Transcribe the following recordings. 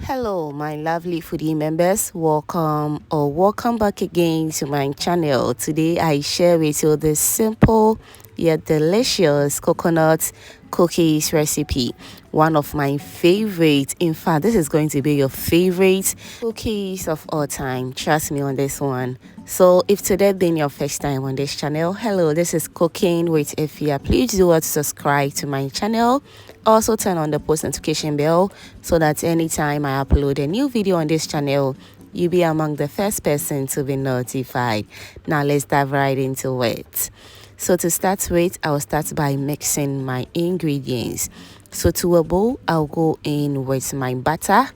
Hello my lovely foodie members, welcome back again to my channel. Today I share with you this simple yet delicious coconut cookies recipe, one of my favorite. In fact, this is going to be your favorite cookies of all time, trust me on this one. So if today been your first time on this channel, hello, this is Cooking with Efia. Please do well to subscribe to my channel. Also turn on the post notification bell so that anytime I upload a new video on this channel, you'll be among the first person to be notified. Now let's dive right into it. So to start with, I'll start by mixing my ingredients. So to a bowl, I'll go in with my butter.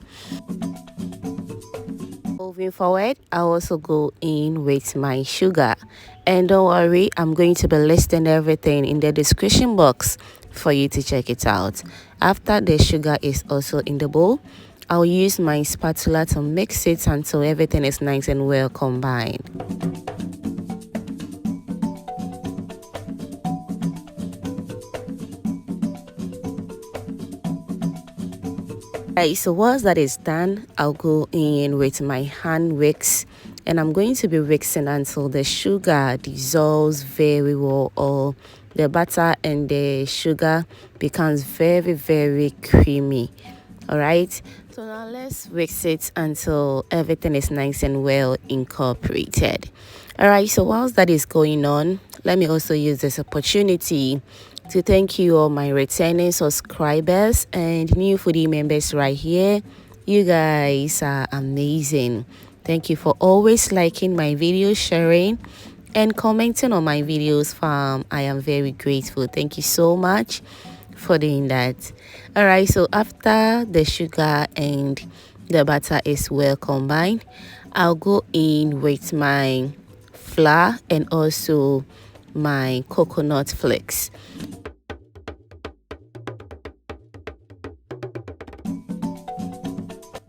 Moving forward, I'll also go in with my sugar. And don't worry, I'm going to be listing everything in the description box for you to check it out. After the sugar is also in the bowl, I'll use my spatula to mix it until everything is nice and well combined. Right, so once that is done, I'll go in with my hand whisk, and I'm going to be whixing until the sugar dissolves very well, or the butter and the sugar becomes very creamy. All right, so now let's whisk it until everything is nice and well incorporated. All right, so whilst that is going on, let me also use this opportunity to thank you all my returning subscribers and new foodie members right here. You guys are amazing. Thank you for always liking my videos, sharing and commenting on my videos, fam. I am very grateful. Thank you so much for doing that. All right, so after the sugar and the butter is well combined, I'll go in with my flour and also my coconut flakes.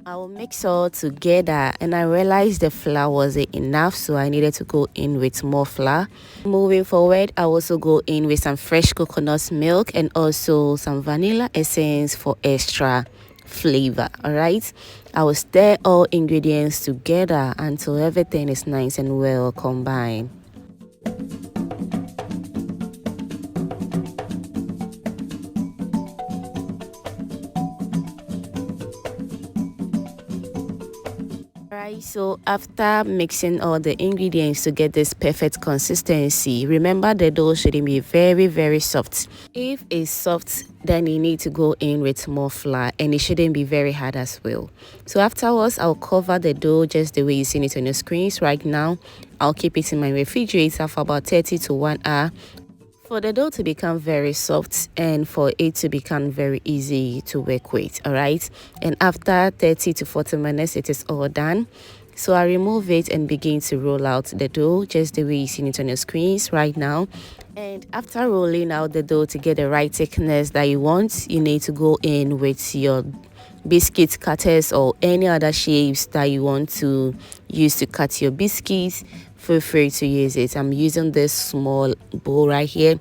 I will mix all together, and I realized the flour wasn't enough, so I needed to go in with more flour. Moving forward, I also go in with some fresh coconut milk and also some vanilla essence for extra flavor. All right, I will stir all ingredients together until everything is nice and well combined. Right, so after mixing all the ingredients to get this perfect consistency, remember the dough shouldn't be very soft. If it's soft, then you need to go in with more flour, and it shouldn't be very hard as well. So afterwards, I'll cover the dough just the way you see it on your screens right now. I'll keep it in my refrigerator for about 30 to 1 hour for the dough to become very soft and for it to become very easy to work with. All right, and after 30 to 40 minutes, it is all done. So I remove it and begin to roll out the dough just the way you see it on your screens right now. And after rolling out the dough to get the right thickness that you want, you need to go in with your biscuit cutters or any other shapes that you want to use to cut your biscuits. Feel free to use it. I'm using this small bowl right here,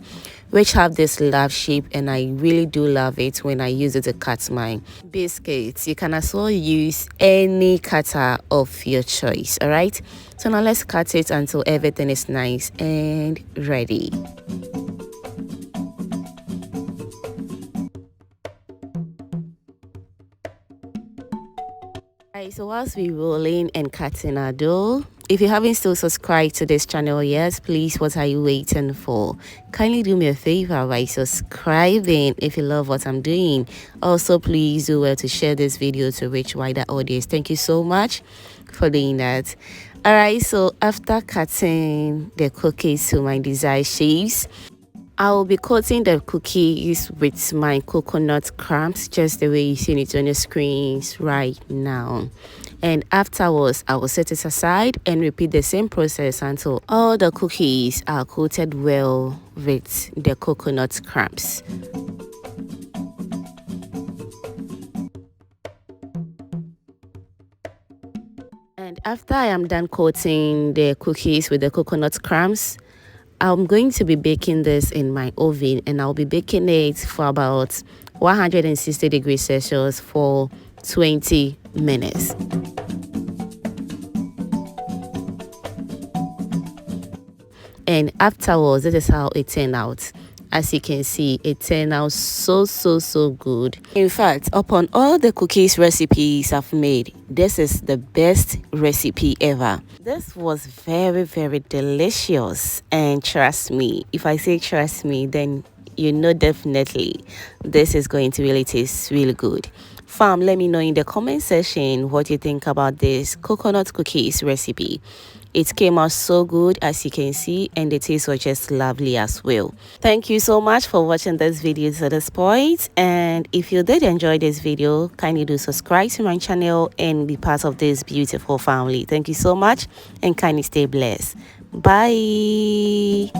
which have this love shape, and I really do love it when I use it to cut my biscuits. You can as well use any cutter of your choice. All right, so now let's cut it until everything is nice and ready. Alright, so whilst we rolling and cutting our dough, if you haven't still subscribed to this channel yet, please, what are you waiting for? Kindly do me a favor by subscribing if you love what I'm doing. Also, please do well to share this video to reach wider audience. Thank you so much for doing that. Alright, so after cutting the cookies to my desired shapes, I will be coating the cookies with my coconut crumbs just the way you see it on the screens right now. And afterwards, I will set it aside and repeat the same process until all the cookies are coated well with the coconut crumbs. And after I am done coating the cookies with the coconut crumbs, I'm going to be baking this in my oven, and I'll be baking it for about 160 degrees Celsius for 20 minutes. And afterwards, this is how it turned out. As you can see, it turned out so good. In fact, upon all the cookies recipes I've made, this is the best recipe ever. This was very delicious, and trust me, if I say trust me, then you know definitely this is going to really taste really good. Fam, let me know in the comment section what you think about this coconut cookies recipe. It came out so good, as you can see, and the taste was just lovely as well. Thank you so much for watching this video to this point, and if you did enjoy this video, kindly do subscribe to my channel and be part of this beautiful family. Thank you so much, and kindly stay blessed. Bye.